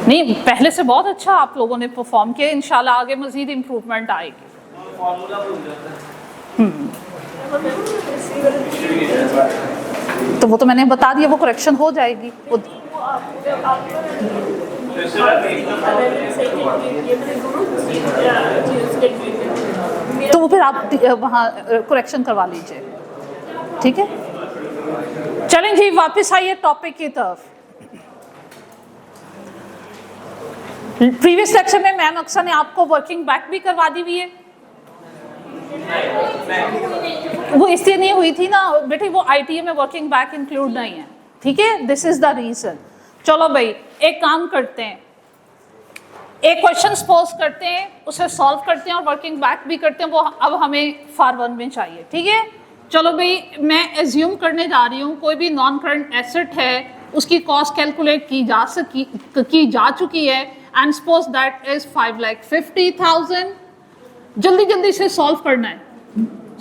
नहीं, पहले से बहुत अच्छा आप लोगों ने परफॉर्म किया, इंशाल्लाह आगे मजीद इम्प्रूवमेंट आएगी। तो वो तो मैंने बता दिया, वो करेक्शन हो जाएगी। तो वो फिर आप वहाँ करेक्शन करवा लीजिए, ठीक है। चलें जी, वापस आइए टॉपिक की तरफ। प्रीवियस लेक्चर में मैम अक्सर ने आपको वर्किंग बैक भी करवा दी हुई है। वो इसलिए नहीं हुई थी ना बेटे, वो आईटीए में वर्किंग बैक इंक्लूड नहीं है, ठीक है। This is the reason. चलो भाई, एक काम करते हैं, एक क्वेश्चन पोज करते हैं, उसे सॉल्व करते हैं और वर्किंग बैक भी करते हैं। वो अब हमें फार 1 में चाहिए, ठीक है। चलो भाई, मैं एज्यूम करने जा रही हूँ कोई भी नॉन करंट एसेट है, उसकी कॉस्ट कैलकुलेट की जा चुकी है, एंड सपोज दैट इज 5,50,000। जल्दी जल्दी से सॉल्व करना है।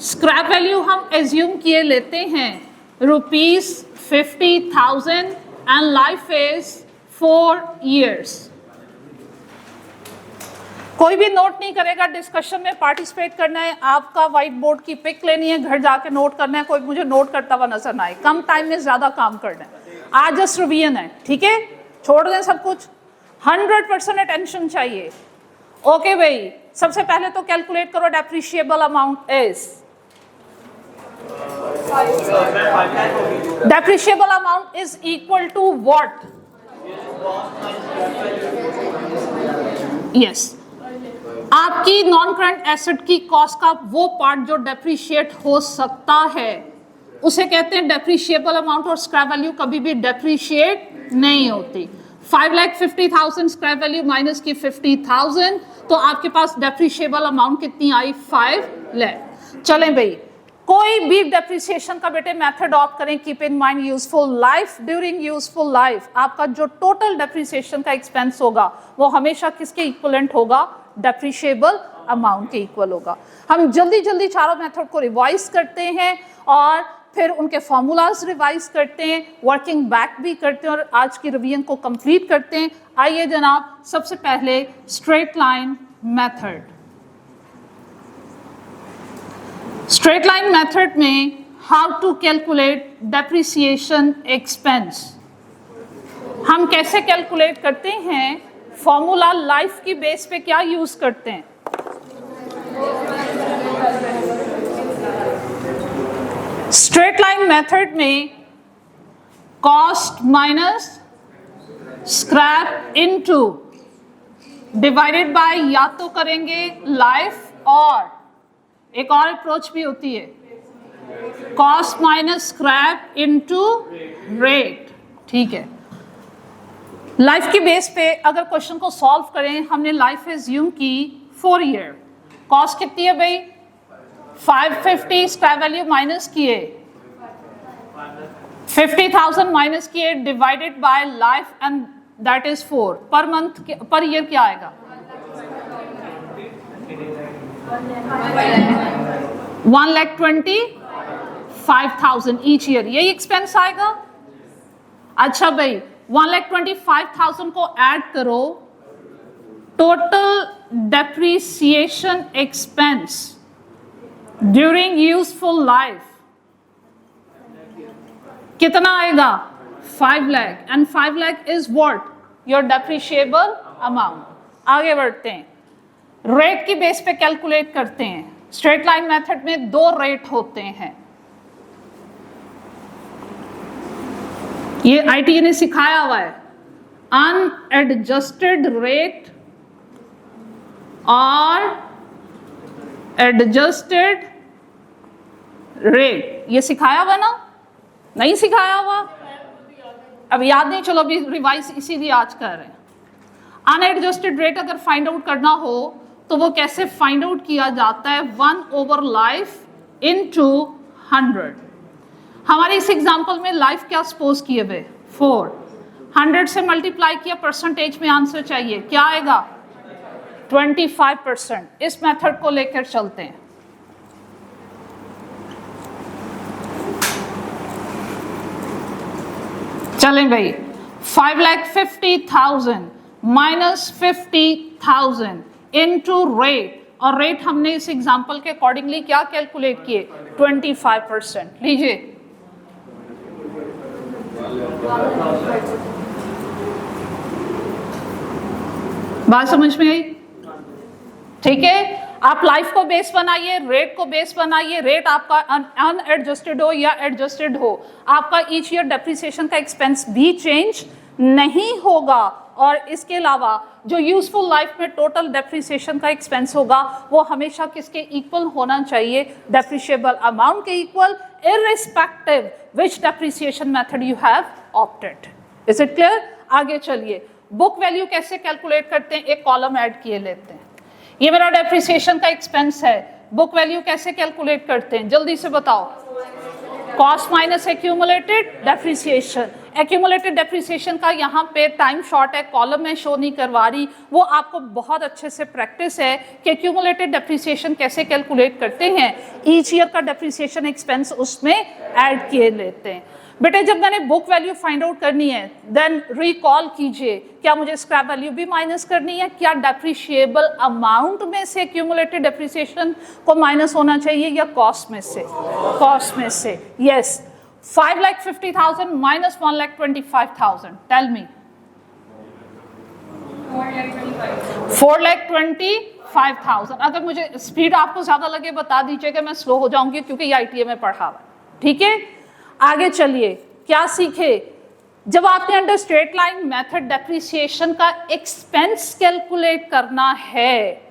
स्क्रैप वैल्यू हम एज्यूम किए लेते हैं ₹50,000 एंड लाइफ इज 4 years। कोई भी नोट नहीं करेगा, डिस्कशन में पार्टिसिपेट करना है, आपका व्हाइट बोर्ड की पिक लेनी है, घर जाके नोट करना है। कोई मुझे नोट करता हुआ नजर ना आए, कम टाइम में ज्यादा काम करना है। आज जस्ट रिवीजन है, ठीक है, छोड़ दें सब कुछ। 100% अटेंशन चाहिए। ओके भाई, सबसे पहले तो कैलकुलेट करो depreciable amount is, depreciable amount is equal to what? Yes, आपकी नॉन करंट एसेट की कॉस्ट का वो पार्ट जो डेप्रिशिएट हो सकता है उसे कहते हैं डेप्रिशिएबल अमाउंट, और स्क्रैप वैल्यू कभी भी डेप्रिशिएट नहीं होती। 5,50,000 स्क्रैप वैल्यू माइनस की 50,000, तो आपके पास डेप्रिशिएबल अमाउंट कितनी आई? 5 लाख। चलें भाई, कोई भी डेप्रिसिएशन का बेटे मेथड ऑप्ट करें, keep in mind useful life. During useful life आपका जो टोटल डेप्रिसिएशन का एक्सपेंस होगा वो हमेशा किसके इक्वलेंट होगा? डेप्रिशिएबल अमाउंट के इक्वल होगा। हम जल्दी जल्दी चारों मेथड को रिवाइज करते हैं और फिर उनके फॉर्मूलाज रिवाइज करते हैं, वर्किंग बैक भी करते हैं और आज की रिवीजन को कंप्लीट करते हैं। आइए जनाब, सबसे पहले straight line method. Straight line method में how to calculate depreciation expense हम कैसे कैलकुलेट करते हैं? फॉर्मूला लाइफ की बेस पे क्या यूज करते हैं? स्ट्रेट लाइन मेथड में cost minus scrap into divided by, या तो करेंगे लाइफ और एक और अप्रोच भी होती है cost minus scrap into rate, ठीक है। लाइफ की बेस पे अगर क्वेश्चन को सॉल्व करें, हमने लाइफ एज्यूम की 4 year, कॉस्ट कितनी है भाई? 550, स्क्रैप वैल्यू माइनस किए 50,000 माइनस किए, divided by life and that is 4 per month. Per year क्या आएगा? 1,25,000 ईच ईयर, यही एक्सपेंस आएगा। अच्छा भाई, 1,25,000 को ऐड करो, total depreciation expense during useful life कितना आएगा? 5 lakh, and 5 lakh is what? Your depreciable amount. आगे बढ़ते हैं, रेट की बेस पे कैलकुलेट करते हैं। स्ट्रेट लाइन मेथड में 2 रेट होते हैं, ये आईटीए ने सिखाया हुआ है, अनएडजस्टेड रेट और एडजस्टेड रेट। ये सिखाया हुआ ना? नहीं सिखाया हुआ? अब याद नहीं, चलो अभी रिवाइज इसीलिए आज कर रहे हैं। अनएडजस्टेड रेट अगर फाइंड आउट करना हो तो वो कैसे फाइंड आउट किया जाता है? 1/लाइफ इनटू 100। हमारे इस एग्जांपल में लाइफ क्या सपोज किए हुए? 4, 100 से मल्टीप्लाई किया, परसेंटेज में आंसर चाहिए, क्या आएगा? 25%। इस मेथड को लेकर चलते हैं। चलें भाई, 5,50,000 माइनस 50,000 इनटू रेट, और रेट हमने इस एग्जांपल के अकॉर्डिंगली क्या कैलकुलेट किए 25%। लीजिए बात समझ में आई? ठीक है, आप लाइफ को बेस बनाइए, रेट को बेस बनाइए, रेट आपका अनएडजस्टेड हो या एडजस्टेड हो, आपका ईच ईयर डेप्रिसिएशन का एक्सपेंस भी चेंज नहीं होगा। और इसके अलावा जो यूजफुल लाइफ में टोटल डेप्रिसिएशन का एक्सपेंस होगा वो हमेशा किसके इक्वल होना चाहिए, डेप्रिशिएबल अमाउंट के equal, irrespective which depreciation method you have opted. Is it clear? आगे चलिए, बुक वैल्यू कैसे कैलकुलेट करते हैं, एक कॉलम ऐड किए लेते हैं। ये मेरा डेप्रिसिएशन का एक्सपेंस है, बुक वैल्यू कैसे कैलकुलेट करते हैं, जल्दी से बताओ। Cost minus accumulated depreciation. Accumulated depreciation का यहाँ पे टाइम शॉर्ट है, कॉलम में शो नहीं करवा रही, वो आपको बहुत अच्छे से प्रैक्टिस है कि एक्यूमुलेटेड डेप्रिसिएशन कैसे कैलकुलेट करते हैं, ईच ईयर का डेप्रिसिएशन एक्सपेंस उसमें ऐड किए लेते हैं। बेटे जब मैंने बुक वैल्यू फाइंड आउट करनी है देन रिकॉल कीजिए, क्या मुझे स्क्रैप वैल्यू भी माइनस करनी है, क्या डेप्रिशिएबल अमाउंट में से एक्यूमुलेटेड डेप्रिसिएशन को माइनस होना चाहिए या कॉस्ट में से? कॉस्ट में से। Yes, 5,50,000 minus 1,25,000, tell me. 4,25,000। अगर मुझे स्पीड आपको ज्यादा लगे बता दीजिएगा, मैं स्लो हो जाऊंगी क्योंकि आईटीए में पढ़ा हुआ। ठीक है, आगे चलिए, क्या सीखे? जब आपने under straight line method depreciation का एक्सपेंस कैलकुलेट करना है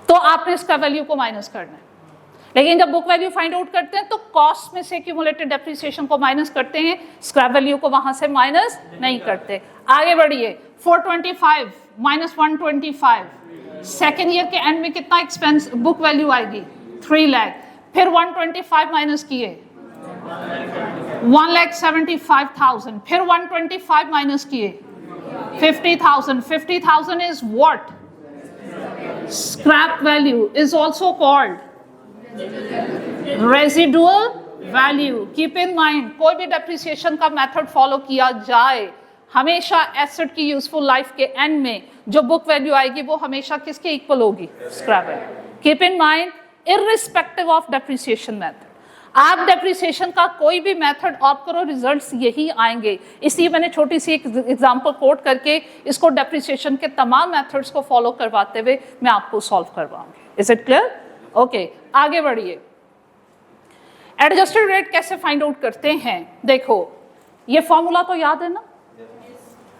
तो आपने इसका वैल्यू को माइनस करना है, लेकिन जब बुक वैल्यू फाइंड आउट करते हैं तो कॉस्ट में से एक्यूमुलेटेड डेप्रिसिएशन को माइनस करते हैं, स्क्रैप वैल्यू को वहां से माइनस नहीं करते। आगे बढ़िए, 425 माइनस 125, सेकेंड ईयर के एंड में कितना एक्सपेंस बुक वैल्यू आएगी? 3 लाख। फिर 125 माइनस किए 1,75,000, फिर 125 माइनस किए 50,000। 50,000 is what? Scrap value is also called residual value. Keep in mind, कोई भी डेप्रिसिएशन का मेथड फॉलो किया जाए, हमेशा एसेट की यूजफुल लाइफ के एंड में जो बुक वैल्यू आएगी वो हमेशा किसके इक्वल होगी? Scrap value. Keep in mind, irrespective of depreciation method, आप डेप्रिसिएशन का कोई भी मेथड ऑप्ट करो, रिजल्ट्स यही आएंगे। इसलिए मैंने छोटी सी एक एग्जांपल कोट करके इसको डेप्रिसिएशन के तमाम मेथड्स को फॉलो करवाते हुए मैं आपको सॉल्व करवाऊंगी। Is it clear? ओके, आगे बढ़िए। एडजस्टेड रेट कैसे फाइंड आउट करते हैं? देखो, ये फॉर्मूला तो याद है ना?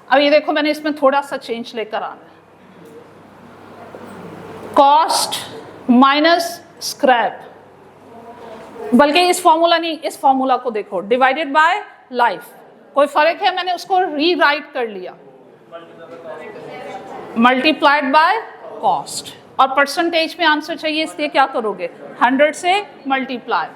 अब ये देखो, मैंने इसमें थोड़ा सा चेंज लेकर आना है। कॉस्ट माइनस स्क्रैप, बल्कि इस फॉर्मूला नहीं, इस फॉर्मूला को देखो, डिवाइडेड बाय लाइफ। कोई फर्क है? मैंने उसको रीराइट कर लिया, मल्टीप्लाइड बाय कॉस्ट, और परसेंटेज में आंसर चाहिए इसलिए क्या करोगे? 100 से मल्टीप्लाई।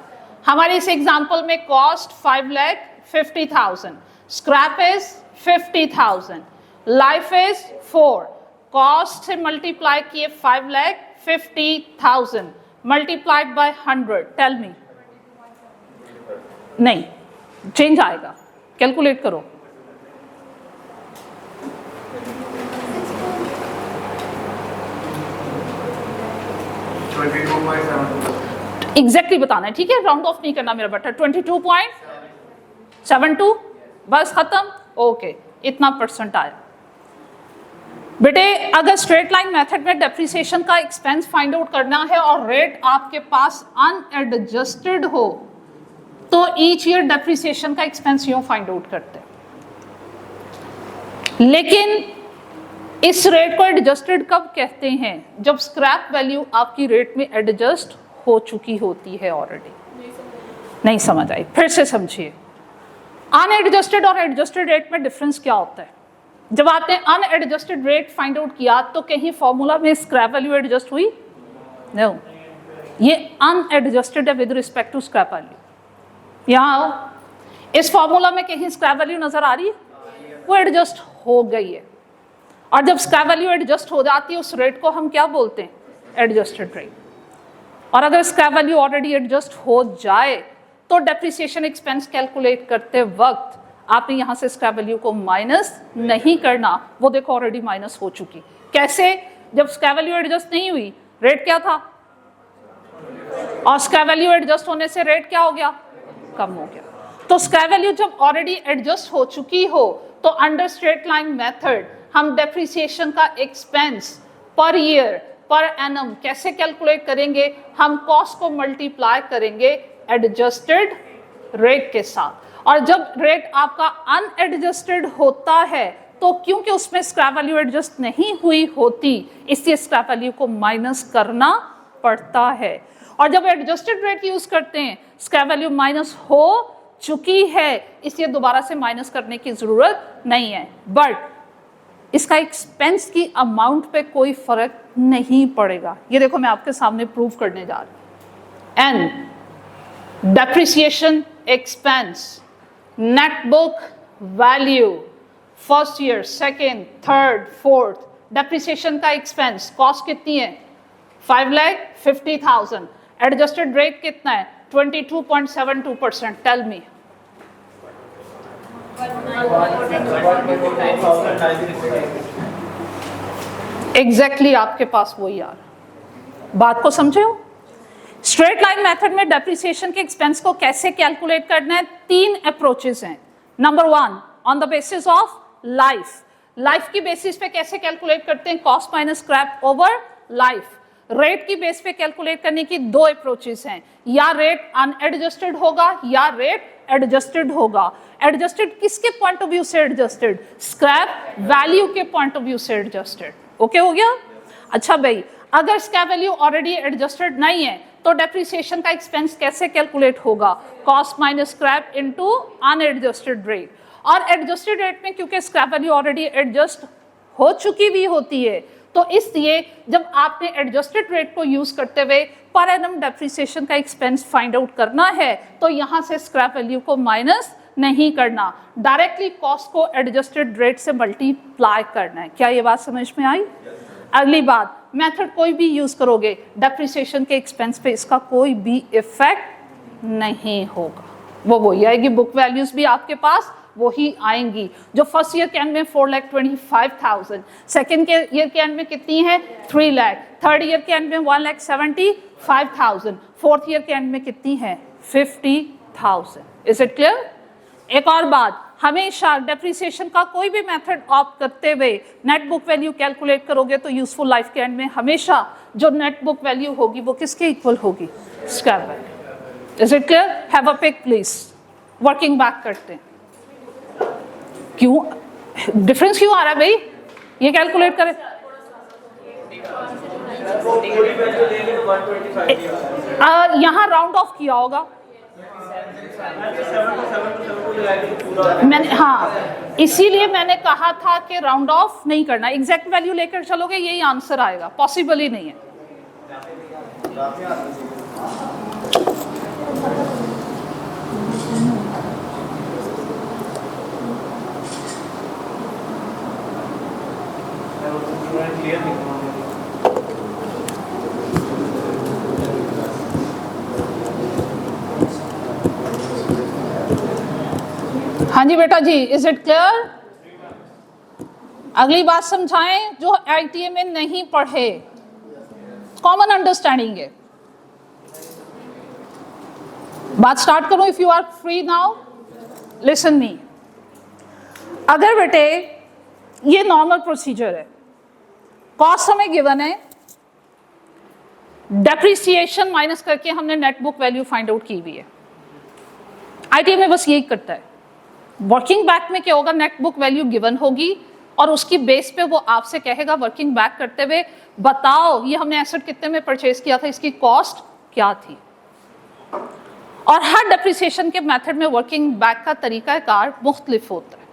हमारे इस एग्जांपल में cost 5,50,000, scrap is 50,000, life is 4, cost से मल्टीप्लाई किए 5,50,000 मल्टीप्लाइड बाय 100, टेल मी। नहीं, चेंज आएगा, कैलकुलेट करो। एग्जैक्टली बताना है, ठीक है? राउंड ऑफ नहीं करना मेरा बेटा। 22.72, बस खत्म। ओके, इतना परसेंट आया। बेटे अगर स्ट्रेट लाइन मेथड में डेप्रिसिएशन का एक्सपेंस फाइंड आउट करना है और रेट आपके पास अनएडजस्टेड हो तो ईच ईयर डेप्रिसिएशन का एक्सपेंस यूं फाइंड आउट करते हैं। लेकिन इस रेट को एडजस्टेड कब कहते हैं? जब स्क्रैप वैल्यू आपकी रेट में एडजस्ट हो चुकी होती है ऑलरेडी। नहीं समझ आई? फिर से समझिए, अनएडजस्टेड और एडजस्टेड रेट में डिफरेंस क्या होता है? जब आपने अनएडजस्टेड रेट फाइंड आउट किया तो कहीं फॉर्मूला में स्क्रैप वैल्यू एडजस्ट हुई? नो, ये अनएडजस्टेड है with respect to scrap value. यहाँ आओ, इस फॉर्मूला में कहीं स्क्रैप वैल्यू नजर आ रही है? वो एडजस्ट हो गई है, और जब स्क्रैप वैल्यू एडजस्ट हो जाती है उस रेट को हम क्या बोलते हैं? Adjusted rate. और अगर स्क्रैप वैल्यू ऑलरेडी एडजस्ट हो जाए तो डेप्रिसिएशन एक्सपेंस कैलकुलेट करते वक्त आपने यहाँ से स्क्रैप वैल्यू को माइनस नहीं करना, वो देखो ऑलरेडी माइनस हो चुकी। कैसे? जब स्क्रैप वैल्यू एडजस्ट नहीं हुई, रेट क्या था, और स्क्रैप वैल्यू एडजस्ट होने से रेट क्या हो गया, कम हो गया। तो स्क्रैप वैल्यू जब ऑलरेडी एडजस्ट हो चुकी हो तो अंडर स्ट्रेट लाइन मेथड हम डेप्रिसिएशन का expense per year per annum कैसे कैलकुलेट करेंगे? हम कॉस्ट को मल्टीप्लाई करेंगे एडजस्टेड रेट के साथ, और जब रेट आपका अनएडजस्टेड होता है तो क्योंकि उसमें स्क्रैप वैल्यू एडजस्ट नहीं हुई होती, इसलिए स्क्रैप वैल्यू को माइनस करना पड़ता है। और जब एडजस्टेड रेट यूज करते हैं, स्क्रैप वैल्यू माइनस हो चुकी है, इसलिए दोबारा से माइनस करने की जरूरत नहीं है। बट इसका एक्सपेंस की अमाउंट पे कोई फर्क नहीं पड़ेगा। ये देखो मैं आपके सामने प्रूव करने जा रही हूं। And depreciation expense, net book value, first year, second, third, fourth, depreciation का एक्सपेंस कॉस्ट कितनी है? 5,50,000। एडजस्टेड रेट कितना है? 22.72%। Tell me. एग्जैक्टली आपके पास वही आ रहा। बात को समझे हो? स्ट्रेट लाइन मेथड में डेप्रिसिएशन के एक्सपेंस को कैसे कैलकुलेट करना है? 3 अप्रोचेस हैं। Number 1, on the basis of life. Life की बेसिस पे कैसे कैलकुलेट करते हैं? Cost minus scrap over life. Rate की बेस पे कैलकुलेट करने की 2 अप्रोचेस हैं, या रेट अनएडजस्टेड होगा या रेट एडजस्टेड होगा। एडजस्टेड किसके पॉइंट ऑफ व्यू से एडजस्टेड? स्क्रैप वैल्यू के पॉइंट ऑफ व्यू से एडजस्टेड। ओके हो गया? अच्छा भाई, अगर स्क्रैप वैल्यू ऑलरेडी एडजस्टेड नहीं है तो डेप्रिसिएशन का एक्सपेंस कैसे कैलकुलेट होगा? Cost minus scrap into unadjusted rate. और एडजस्टेड रेट में क्योंकि स्क्रैप वैल्यू ऑलरेडी एडजस्ट हो चुकी भी होती है, तो इसलिए जब आपने एडजस्टेड रेट को यूज करते हुए पर एनम डेप्रिसिएशन का एक्सपेंस फाइंड आउट करना है तो यहां से स्क्रैप वैल्यू को माइनस नहीं करना, डायरेक्टली कॉस्ट को एडजस्टेड रेट से मल्टीप्लाई करना है। क्या ये बात समझ में आई? अगली बात, मेथड कोई भी यूज करोगे, डेप्रिसिएशन के एक्सपेंस पे इसका कोई भी इफेक्ट नहीं होगा। वो वही आएगी, बुक वैल्यूज भी आपके पास वही आएंगी जो फर्स्ट ईयर के एंड में 4,25,000, सेकेंड के ईयर के एंड में कितनी है? 3 लाख, थर्ड ईयर के एंड में 1,75,000, फोर्थ ईयर के एंड में कितनी है? 50,000। Is it clear? एक और बात, हमेशा डेप्रिसिएशन का कोई भी मेथड ऑप्ट करते हुए नेट बुक वैल्यू कैलकुलेट करोगे तो यूजफुल लाइफ के एंड में हमेशा जो नेट बुक वैल्यू होगी वो किसके इक्वल होगी? Scrap value. Is it clear? Have a pick please. Working back करते हैं। क्यों डिफरेंस क्यों आ रहा है भाई? ये कैलकुलेट करें, यहां राउंड ऑफ किया होगा मैंने, हाँ इसीलिए मैंने कहा था कि राउंड ऑफ नहीं करना, एग्जैक्ट वैल्यू लेकर चलोगे यही आंसर आएगा, पॉसिबल ही नहीं है। हाँ जी बेटा जी, इज इट क्लियर? अगली बात समझाएं जो आईटीए में नहीं पढ़े, कॉमन अंडरस्टैंडिंग है। बात स्टार्ट करूं? If you are free now listen me. अगर बेटे ये नॉर्मल प्रोसीजर है, कॉस्ट हमें गिवन है, डेप्रिसिएशन माइनस करके हमने net book value find out की हुई है। आईटीए में बस यही करता है। वर्किंग बैक में क्या होगा? नेट बुक वैल्यू गिवन होगी और उसकी बेस पे वो आपसे कहेगा वर्किंग बैक करते हुए बताओ ये हमने एसेट कितने में परचेज किया था, इसकी कॉस्ट क्या थी। और हर डेप्रिसिएशन के मेथड में वर्किंग बैक का तरीकाकार मुख्तलिफ होता है।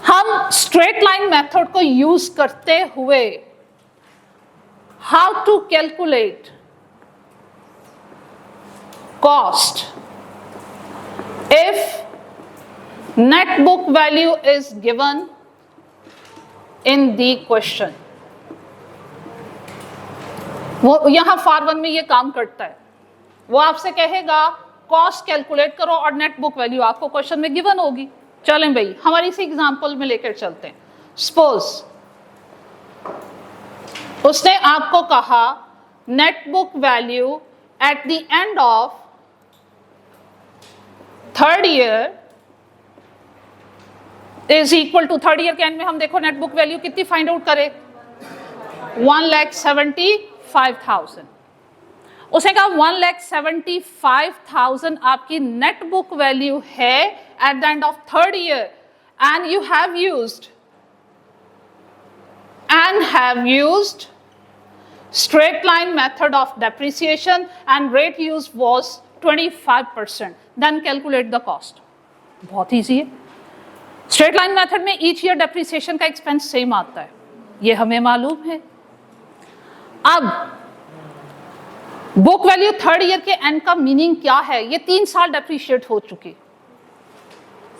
हम स्ट्रेट लाइन मेथड को यूज करते हुए how to calculate cost if net book value is given in the question, वो यहां फार वन में ये काम करता है। वो आपसे कहेगा कॉस्ट कैलकुलेट करो और नेट बुक वैल्यू आपको क्वेश्चन में गिवन होगी। चलें भाई हमारी इसी एग्जांपल में लेकर चलते हैं। सपोज उसने आपको कहा net book value at the end of third year is equal to, third year के एंड में हम देखो नेट बुक वैल्यू कितनी फाइंड आउट करें, 1,75,000। उसने कहा 1,75,000 आपकी नेट बुक वैल्यू है at the end of third year and you have used straight line method of depreciation and rate used was 25%. Then calculate the cost. बहुत easy है। Straight line method में each year depreciation का expense same आता है, ये हमें मालूम है। अब बुक वैल्यू थर्ड ईयर के एंड का मीनिंग क्या है, ये 3 साल डेप्रिशिएट हो चुकी,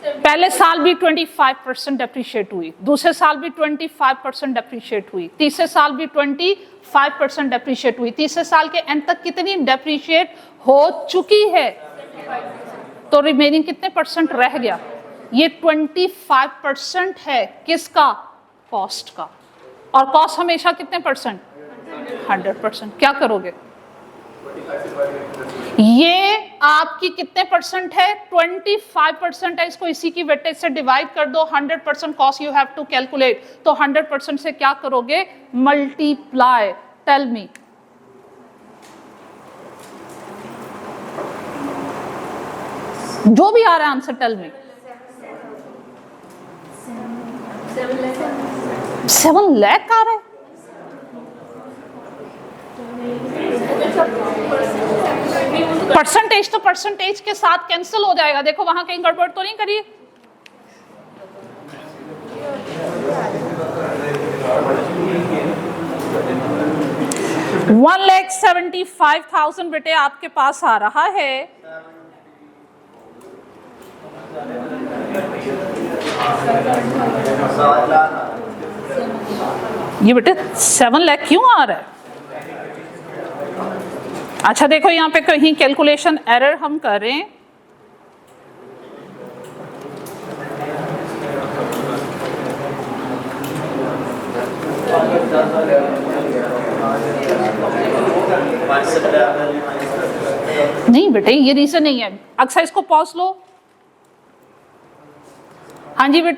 पहले साल भी 25% डेप्रिशिएट हुई, दूसरे साल भी 25% डेप्रिशिएट हुई, तीसरे साल भी 25% डेप्रिशिएट हुई, तीसरे साल के एंड तक कितनी डेप्रिशिएट हो चुकी है, तो रिमेनिंग कितने परसेंट रह गया, ये 25% है किसका, कॉस्ट का। और कॉस्ट हमेशा कितने परसेंट, 100%। क्या करोगे, ये आपकी कितने परसेंट है, 25% है, इसको इसी की वेटेज से डिवाइड कर दो, 100% cost you have to calculate, तो 100% से क्या करोगे, मल्टीप्लाई। टेल मी, जो भी आ रहा है आंसर, टेल मी। 7 लाख आ रहा है, परसेंटेज तो परसेंटेज के साथ कैंसिल हो जाएगा, देखो वहां कहीं गड़बड़ तो नहीं करी। $1,75,000 बेटे आपके पास आ रहा है, ये बेटे 7 लाख क्यों आ रहा है। अच्छा देखो यहाँ पे कहीं कैलकुलेशन एरर हम करें, नहीं बेटे ये रीजन नहीं है। अक्सर इसको पॉज लो, हाँ जी बेटे।